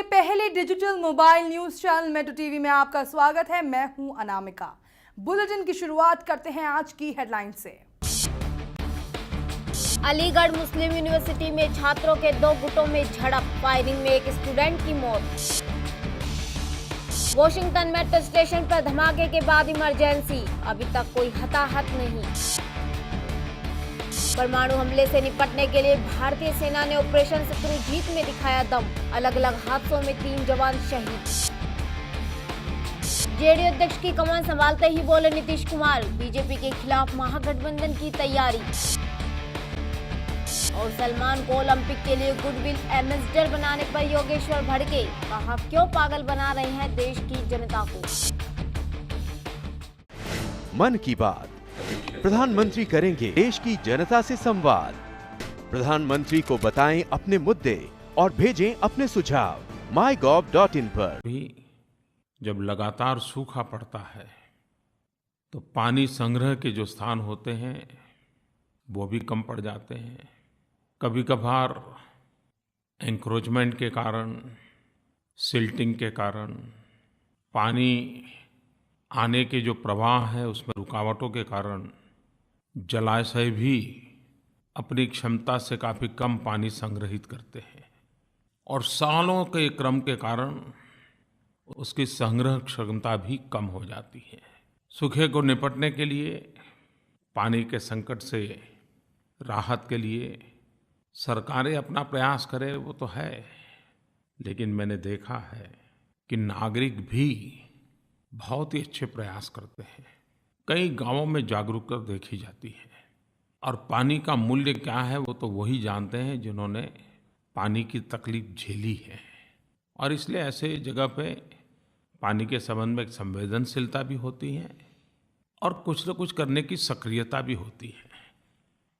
के पहले digital mobile news channel metro TV में आपका स्वागत है। मैं हूं अनामिका। बुलेटिन की शुरुआत करते हैं आज की हेडलाइन से। अलीगढ़ मुस्लिम यूनिवर्सिटी में छात्रों के 2 गुटों में झड़प, फायरिंग में एक स्टूडेंट की मौत। वॉशिंगटन मेट्रो स्टेशन पर धमाके के बाद इमरजेंसी, अभी तक कोई हताहत नहीं। परमाणु हमले से निपटने के लिए भारतीय सेना ने ऑपरेशन शत्रुजीत में दिखाया दम, अलग अलग हादसों में 3 जवान शहीद। जेडीयू अध्यक्ष की कमान संभालते ही बोले नीतीश कुमार, बीजेपी के खिलाफ महागठबंधन की तैयारी। और सलमान को ओलंपिक के लिए गुडविल एम्बेसडर बनाने पर योगेश्वर भड़के, कहा क्यों पागल बना रहे हैं देश की जनता को। मन की बात, प्रधानमंत्री करेंगे देश की जनता से संवाद। प्रधानमंत्री को बताएं अपने मुद्दे और भेजें अपने सुझाव mygov.in पर। भी जब लगातार सूखा पड़ता है तो पानी संग्रह के जो स्थान होते हैं वो भी कम पड़ जाते हैं। कभी कभार एंक्रोचमेंट के कारण, सिल्टिंग के कारण, पानी आने के जो प्रवाह है उसमें रुकावटों के कारण जलाशय भी अपनी क्षमता से काफ़ी कम पानी संग्रहित करते हैं और सालों के क्रम के कारण उसकी संग्रह क्षमता भी कम हो जाती है। सूखे को निपटने के लिए, पानी के संकट से राहत के लिए सरकारें अपना प्रयास करें वो तो है, लेकिन मैंने देखा है कि नागरिक भी बहुत ही अच्छे प्रयास करते हैं। कई गांवों में जागरूकता देखी जाती है और पानी का मूल्य क्या है वो तो वही जानते हैं जिन्होंने पानी की तकलीफ झेली है। और इसलिए ऐसे जगह पे पानी के संबंध में एक संवेदनशीलता भी होती है और कुछ न कुछ करने की सक्रियता भी होती है।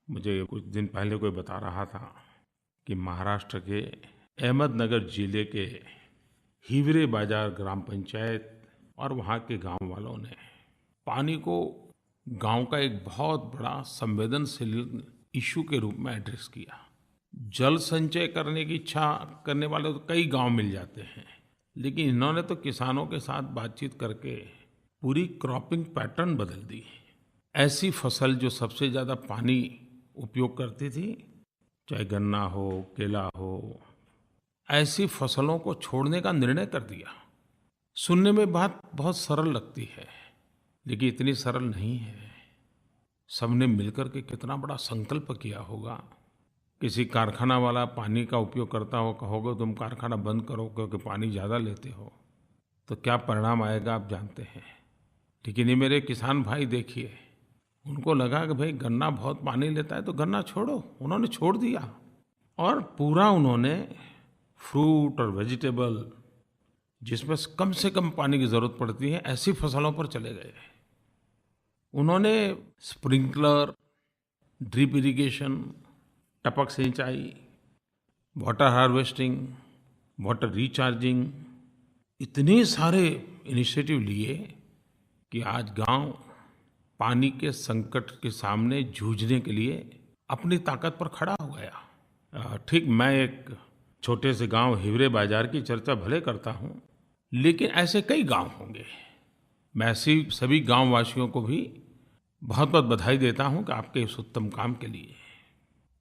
मुझे कुछ दिन पहले कोई बता रहा था कि महाराष्ट्र के अहमदनगर जिले के हिवरे बाजार ग्राम पंचायत और वहाँ के गांव वालों ने पानी को गांव का एक बहुत बड़ा संवेदनशील इशू के रूप में एड्रेस किया। जल संचय करने की इच्छा करने वाले तो कई गांव मिल जाते हैं, लेकिन इन्होंने तो किसानों के साथ बातचीत करके पूरी क्रॉपिंग पैटर्न बदल दी। ऐसी फसल जो सबसे ज़्यादा पानी उपयोग करती थी, चाहे गन्ना हो, केला हो, ऐसी फसलों को छोड़ने का निर्णय कर दिया। सुनने में बात बहुत सरल लगती है, लेकिन इतनी सरल नहीं है। सबने मिलकर के कितना बड़ा संकल्प किया होगा। किसी कारखाना वाला पानी का उपयोग करता हो, कहोगे तुम कारखाना बंद करो क्योंकि पानी ज़्यादा लेते हो, तो क्या परिणाम आएगा आप जानते हैं। लेकिन ये मेरे किसान भाई देखिए, उनको लगा कि भाई गन्ना बहुत पानी लेता है तो गन्ना छोड़ो, उन्होंने छोड़ दिया और पूरा उन्होंने फ्रूट और वेजिटेबल जिसमें कम से कम पानी की ज़रूरत पड़ती है ऐसी फसलों पर चले गए। उन्होंने स्प्रिंकलर, ड्रिप इरिगेशन, टपक सिंचाई, वाटर हार्वेस्टिंग, वाटर रिचार्जिंग, इतने सारे इनिशिएटिव लिए कि आज गांव पानी के संकट के सामने जूझने के लिए अपनी ताकत पर खड़ा हो गया। ठीक, मैं एक छोटे से गांव हिवरे बाजार की चर्चा भले करता हूं, लेकिन ऐसे कई गांव होंगे। मैं ऐसी सभी गांव वासियों को भी बहुत बहुत बधाई देता हूं कि आपके इस उत्तम काम के लिए।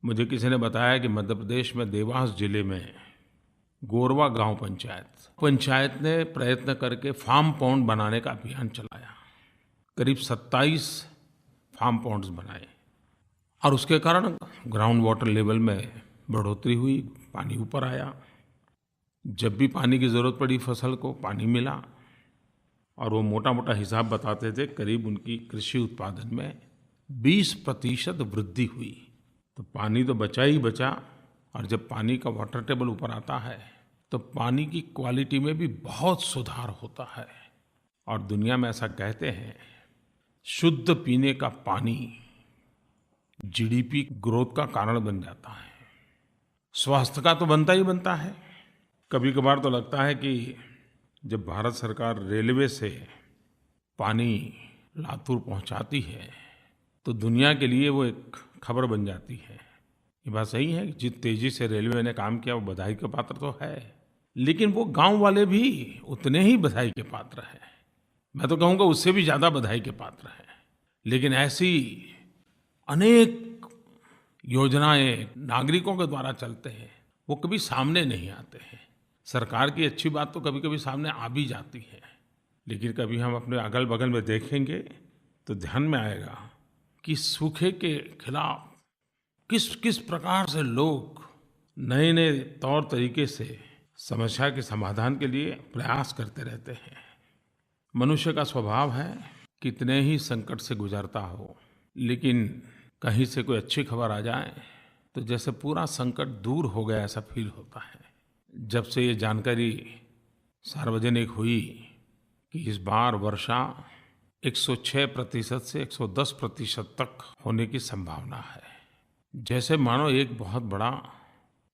मुझे किसी ने बताया कि मध्य प्रदेश में देवास जिले में गोरवा गांव पंचायत ने प्रयत्न करके फार्म पॉन्ड बनाने का अभियान चलाया। करीब 27 फार्म पॉन्ड्स बनाए और उसके कारण ग्राउंड वाटर लेवल में बढ़ोतरी हुई, पानी ऊपर आया। जब भी पानी की ज़रूरत पड़ी फसल को, पानी मिला और वो मोटा मोटा हिसाब बताते थे, करीब उनकी कृषि उत्पादन में 20% वृद्धि हुई। तो पानी तो बचा ही बचा, और जब पानी का वाटर टेबल ऊपर आता है तो पानी की क्वालिटी में भी बहुत सुधार होता है। और दुनिया में ऐसा कहते हैं, शुद्ध पीने का पानी जीडीपी ग्रोथ का कारण बन जाता है। स्वास्थ्य का तो बनता ही बनता है। कभी कभार तो लगता है कि जब भारत सरकार रेलवे से पानी लातूर पहुंचाती है तो दुनिया के लिए वो एक खबर बन जाती है। ये बात सही है कि जिस तेज़ी से रेलवे ने काम किया वो बधाई का पात्र तो है, लेकिन वो गांव वाले भी उतने ही बधाई के पात्र हैं। मैं तो कहूँगा उससे भी ज़्यादा बधाई के पात्र हैं। लेकिन ऐसी अनेक योजनाएं नागरिकों के द्वारा चलते हैं, वो कभी सामने नहीं आते हैं। सरकार की अच्छी बात तो कभी कभी सामने आ भी जाती है, लेकिन कभी हम अपने अगल बगल में देखेंगे तो ध्यान में आएगा कि सूखे के खिलाफ किस किस प्रकार से लोग नए नए तौर तरीके से समस्या के समाधान के लिए प्रयास करते रहते हैं। मनुष्य का स्वभाव है कितने ही संकट से गुजरता हो, लेकिन कहीं से कोई अच्छी खबर आ जाए तो जैसे पूरा संकट दूर हो गया ऐसा फील होता है। जब से ये जानकारी सार्वजनिक हुई कि इस बार वर्षा 106% से 110% तक होने की संभावना है, जैसे मानो एक बहुत बड़ा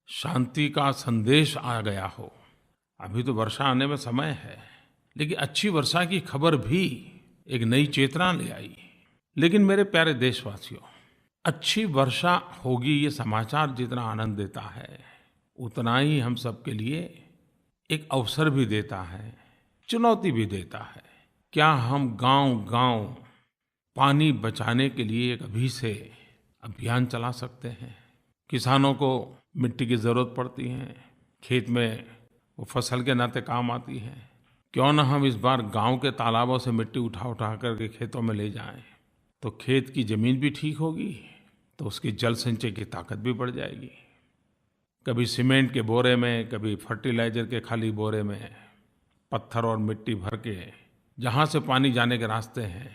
शांति का संदेश आ गया हो। अभी तो वर्षा आने में समय है, लेकिन अच्छी वर्षा की खबर भी एक नई चेतना ले आई। लेकिन मेरे प्यारे देशवासियों, अच्छी वर्षा होगी ये समाचार जितना आनंद देता है, उतना ही हम सबके लिए एक अवसर भी देता है, चुनौती भी देता है। क्या हम गांव-गांव पानी बचाने के लिए एक अभी से अभियान चला सकते हैं? किसानों को मिट्टी की ज़रूरत पड़ती है, खेत में वो फसल के नाते काम आती है। क्यों न हम इस बार गांव के तालाबों से मिट्टी उठा उठा करके खेतों में ले जाएं, तो खेत की ज़मीन भी ठीक होगी, तो उसकी जल संचय की ताकत भी बढ़ जाएगी। कभी सीमेंट के बोरे में, कभी फर्टिलाइजर के खाली बोरे में पत्थर और मिट्टी भर के जहाँ से पानी जाने के रास्ते हैं,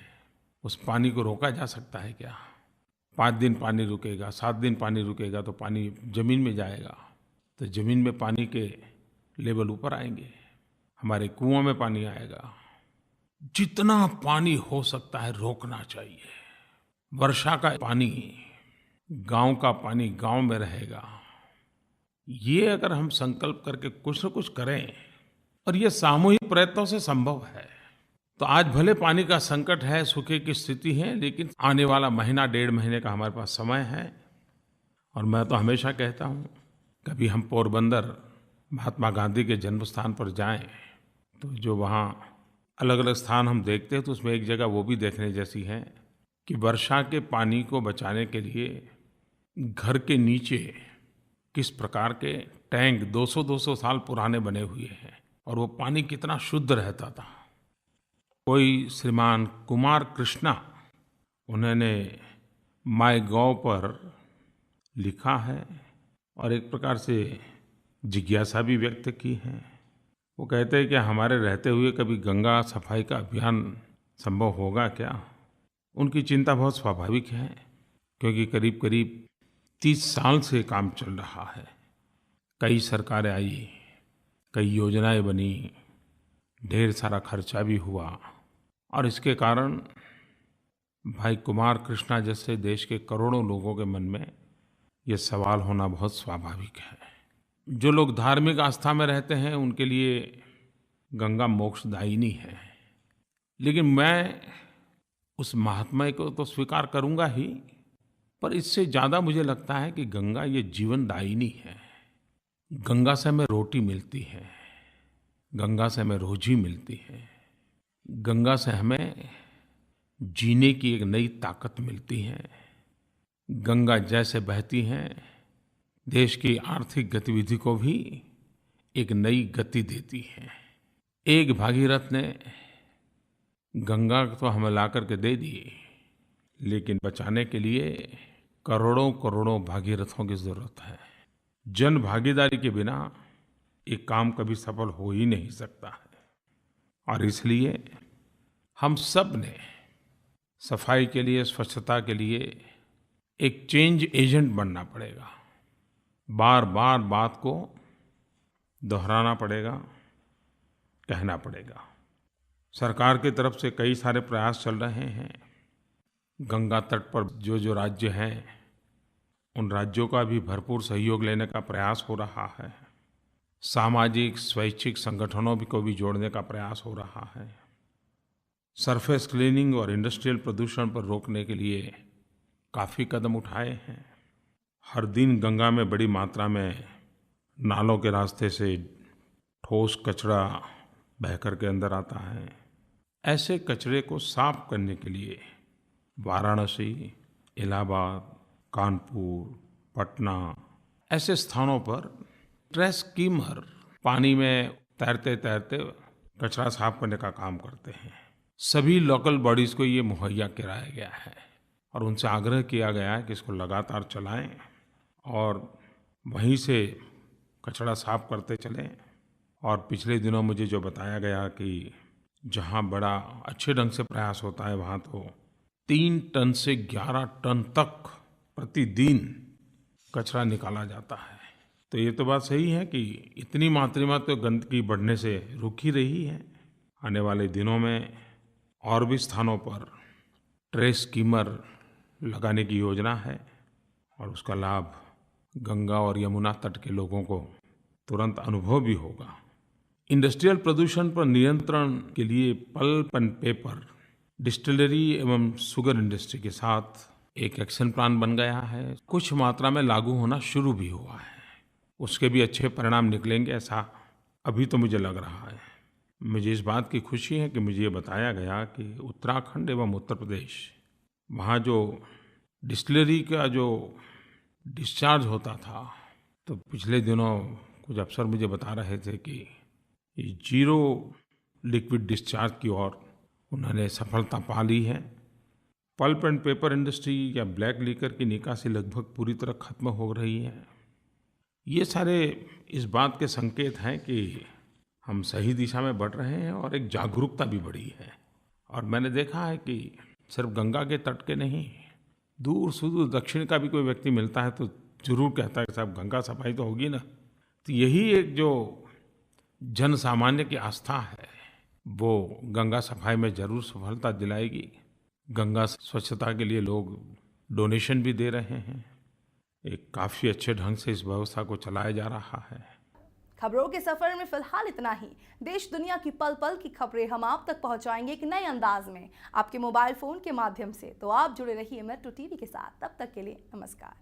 उस पानी को रोका जा सकता है क्या? 5 दिन पानी रुकेगा, 7 दिन पानी रुकेगा तो पानी ज़मीन में जाएगा, तो ज़मीन में पानी के लेवल ऊपर आएंगे, हमारे कुओं में पानी आएगा। जितना पानी हो सकता है रोकना चाहिए। वर्षा का पानी, गांव का पानी गांव में रहेगा। ये अगर हम संकल्प करके कुछ न कुछ करें, और ये सामूहिक प्रयत्नों से संभव है, तो आज भले पानी का संकट है, सूखे की स्थिति है, लेकिन आने वाला महीना 1.5 महीने का हमारे पास समय है। और मैं तो हमेशा कहता हूँ, कभी हम पोरबंदर महात्मा गांधी के जन्म स्थान पर जाएं, तो जो वहाँ अलग अलग स्थान हम देखते हैं, तो उसमें एक जगह वो भी देखने जैसी है कि वर्षा के पानी को बचाने के लिए घर के नीचे किस प्रकार के टैंक 200-200 साल पुराने बने हुए हैं, और वो पानी कितना शुद्ध रहता था। कोई श्रीमान कुमार कृष्णा, उन्होंने माईगॉव पर लिखा है और एक प्रकार से जिज्ञासा भी व्यक्त की है। वो कहते हैं कि हमारे रहते हुए कभी गंगा सफाई का अभियान संभव होगा क्या? उनकी चिंता बहुत स्वाभाविक है, क्योंकि करीब करीब 30 साल से काम चल रहा है। कई सरकारें आई, कई योजनाएं बनी, ढेर सारा खर्चा भी हुआ, और इसके कारण भाई कुमार कृष्णा जैसे देश के करोड़ों लोगों के मन में ये सवाल होना बहुत स्वाभाविक है। जो लोग धार्मिक आस्था में रहते हैं उनके लिए गंगा मोक्षदायिनी है, लेकिन मैं उस महात्मा को तो स्वीकार करूंगा ही, पर इससे ज़्यादा मुझे लगता है कि गंगा ये जीवनदायिनी है। गंगा से हमें रोटी मिलती है, गंगा से हमें रोजी मिलती है, गंगा से हमें जीने की एक नई ताकत मिलती है। गंगा जैसे बहती है, देश की आर्थिक गतिविधि को भी एक नई गति देती है। एक भागीरथ ने गंगा तो हमें ला करके दे दी, लेकिन बचाने के लिए करोड़ों करोड़ों भागीरथों की जरूरत है। जन भागीदारी के बिना ये काम कभी सफल हो ही नहीं सकता है, और इसलिए हम सब ने सफाई के लिए, स्वच्छता के लिए एक चेंज एजेंट बनना पड़ेगा। बार बार बात को दोहराना पड़ेगा, कहना पड़ेगा। सरकार की तरफ से कई सारे प्रयास चल रहे हैं। गंगा तट पर जो जो राज्य हैं, उन राज्यों का भी भरपूर सहयोग लेने का प्रयास हो रहा है। सामाजिक स्वैच्छिक संगठनों को भी जोड़ने का प्रयास हो रहा है। सरफेस क्लीनिंग और इंडस्ट्रियल प्रदूषण पर रोकने के लिए काफ़ी कदम उठाए हैं। हर दिन गंगा में बड़ी मात्रा में नालों के रास्ते से ठोस कचरा बह कर के अंदर आता है। ऐसे कचरे को साफ करने के लिए वाराणसी, इलाहाबाद, कानपुर, पटना ऐसे स्थानों पर ट्रैश स्कीमर पानी में तैरते तैरते कचरा साफ करने का काम करते हैं। सभी लोकल बॉडीज़ को ये मुहैया कराया गया है और उनसे आग्रह किया गया है कि इसको लगातार चलाएं और वहीं से कचरा साफ करते चलें। और पिछले दिनों मुझे जो बताया गया कि जहां बड़ा अच्छे ढंग से प्रयास होता है वहां तो 3 टन से 11 टन तक प्रतिदिन कचरा निकाला जाता है। तो ये तो बात सही है कि इतनी मात्रा में तो गंदगी बढ़ने से रुक ही रही है। आने वाले दिनों में और भी स्थानों पर ट्रैश स्कीमर लगाने की योजना है और उसका लाभ गंगा और यमुना तट के लोगों को तुरंत अनुभव भी होगा। इंडस्ट्रियल प्रदूषण पर नियंत्रण के लिए पल्प एंड पेपर, डिस्टिलरी एवं शुगर इंडस्ट्री के साथ एक एक्शन प्लान बन गया है। कुछ मात्रा में लागू होना शुरू भी हुआ है। उसके भी अच्छे परिणाम निकलेंगे ऐसा अभी तो मुझे लग रहा है। मुझे इस बात की खुशी है कि मुझे ये बताया गया कि उत्तराखंड एवं उत्तर प्रदेश, वहाँ जो डिस्टिलरी का जो डिस्चार्ज होता था, तो पिछले दिनों कुछ अफसर मुझे बता रहे थे कि ये 0 लिक्विड डिस्चार्ज की ओर उन्होंने सफलता पा ली है। पल्प एंड पेपर इंडस्ट्री या ब्लैक लिकर की निकासी लगभग पूरी तरह खत्म हो रही है। ये सारे इस बात के संकेत हैं कि हम सही दिशा में बढ़ रहे हैं और एक जागरूकता भी बढ़ी है। और मैंने देखा है कि सिर्फ गंगा के तट के नहीं, दूर सुदूर दक्षिण का भी कोई व्यक्ति मिलता है तो जरूर कहता है कि साहब गंगा सफाई तो होगी ना। तो यही एक जो जन सामान्य की आस्था है वो गंगा सफाई में जरूर सफलता दिलाएगी। गंगा स्वच्छता के लिए लोग डोनेशन भी दे रहे हैं। एक काफ़ी अच्छे ढंग से इस व्यवस्था को चलाया जा रहा है। खबरों के सफर में फिलहाल इतना ही। देश दुनिया की पल पल की खबरें हम आप तक पहुंचाएंगे एक नए अंदाज में आपके मोबाइल फोन के माध्यम से। तो आप जुड़े रहिए मेट्रो टीवी के साथ। तब तक के लिए नमस्कार।